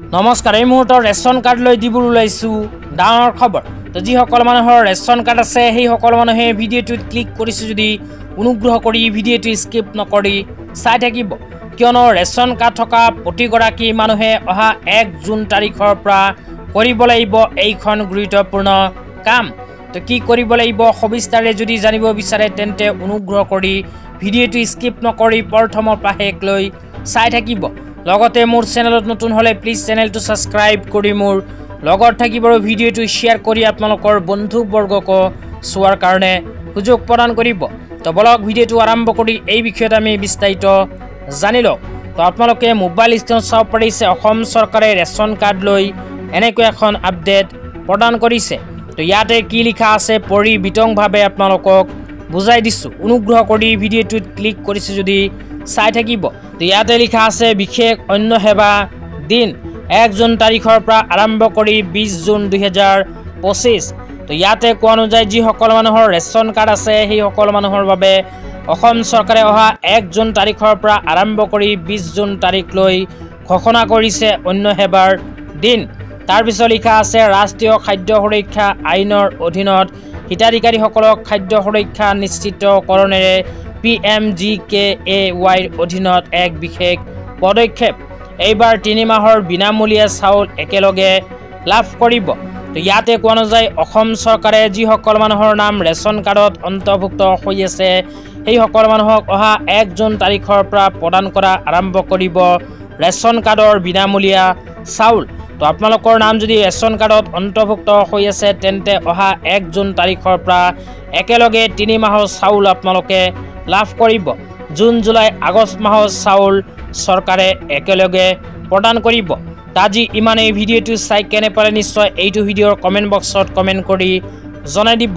নমস্কাৰ, এই মুহূৰ্তৰ ৰেচন কাৰ্ড লৈ দিবলৈ ওলাইছোঁ ডাঙৰ খবৰ। তো যিসকল মানুহৰ ৰেচন কাৰ্ড আছে সেই সকল মানুহে ভিডিঅ'টোত ক্লিক কৰিছে যদি অনুগ্ৰহ কৰি ভিডিঅ'টো স্কিপ নকৰি চাই থাকিব, কিয়নো ৰেচন কাৰ্ড থকা প্ৰতিগৰাকী মানুহে অহা 1 জুন তাৰিখৰ পৰা কৰিব লাগিব এইখন গুৰুত্বপূৰ্ণ কাম। তো কি কৰিব লাগিব সবিস্তাৰে যদি জানিব বিচাৰে তেন্তে অনুগ্ৰহ কৰি ভিডিঅ'টো স্কিপ নকৰি প্ৰথমৰ পৰা শেষলৈ চাই থাকিব। লগতে মোৰ চেনেলত নতুন হলে প্লিজ চেনেলটো সাবস্ক্ৰাইব কৰি মোৰ লগত থাকিব আৰু ভিডিঅ'টো শ্বেয়াৰ কৰি আপোনালোকৰ বন্ধুবৰ্গক চোৱাৰ কাৰণে সুযোগ প্ৰদান কৰিব। তো বলক ভিডিঅ'টো আৰম্ভ কৰি এই বিষয়ত আমি বিস্তাৰিত জানি লওঁ। তো আপোনালোকে মোবাইল স্ক্ৰীনত চাব পাৰিছে অসম চৰকাৰে ৰেচন কাৰ্ড লৈ এনেকৈ এখন আপডেট প্ৰদান কৰিছে। তো ইয়াতে কি লিখা আছে পঢ়ি বিতংভাৱে আপোনালোকক বুজাই দিছোঁ। অনুগ্ৰহ কৰি ভিডিঅ'টোত ক্লিক কৰিছে যদি চাই থাকিব। তো ইয়াতে লিখা আছে বিশেষ অন্য সেৱা দিন 1 জুন তাৰিখৰ পৰা আৰম্ভ কৰি 20 জুন 2025। তো ইয়াতে কোৱা অনুযায়ী যিসকল মানুহৰ ৰেচন কাৰ্ড আছে সেই সকল মানুহৰ বাবে অসম চৰকাৰে অহা 1 জুন তাৰিখৰ পৰা আৰম্ভ কৰি 20 জুন তাৰিখলৈ ঘোষণা কৰিছে অন্য সেৱাৰ দিন। তাৰপিছত লিখা আছে ৰাষ্ট্ৰীয় খাদ্য সুৰক্ষা আইনৰ অধীনত হিতাধিকাৰীসকলক খাদ্য সুৰক্ষা নিশ্চিতকৰণেৰে PMGKAYৰ অধীনত এক বিশেষ পদক্ষেপ। এইবাৰ 3 মাহৰ বিনামূলীয়া চাউল একেলগে লাভ কৰিব। তো ইয়াতে কোৱা অনুযায়ী অসম চৰকাৰে যিসকল মানুহৰ নাম ৰেচন কাৰ্ডত অন্তৰ্ভুক্ত হৈ আছে সেই সকল মানুহক অহা 1 জুন তাৰিখৰ পৰা প্ৰদান কৰা আৰম্ভ কৰিব ৰেচন কাৰ্ডৰ বিনামূলীয়া চাউল। তো আপোনালোকৰ নাম যদি ৰেচন কাৰ্ডত অন্তৰ্ভুক্ত হৈ আছে তেন্তে অহা 1 জুন তাৰিখৰ পৰা একেলগে 3 মাহৰ চাউল আপোনালোকে লাভ কৰিব। জুন, জুলাই, আগষ্ট মাহৰ চাউল চৰকাৰে একেলগে প্ৰদান কৰিব। আজি ইমানেই। ভিডিঅ'টো চাই কেনে পালে নিশ্চয় এইটো ভিডিঅ'ৰ কমেণ্ট বক্সত কমেণ্ট কৰি জনাই দিব।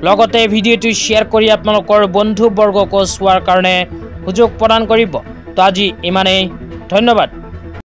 লগতে ভিডিঅ'টো শ্বেয়াৰ কৰি আপোনালোকৰ বন্ধুবৰ্গক চোৱাৰ কাৰণে সুযোগ প্ৰদান কৰিব। তো আজি ইমানেই, ধন্যবাদ।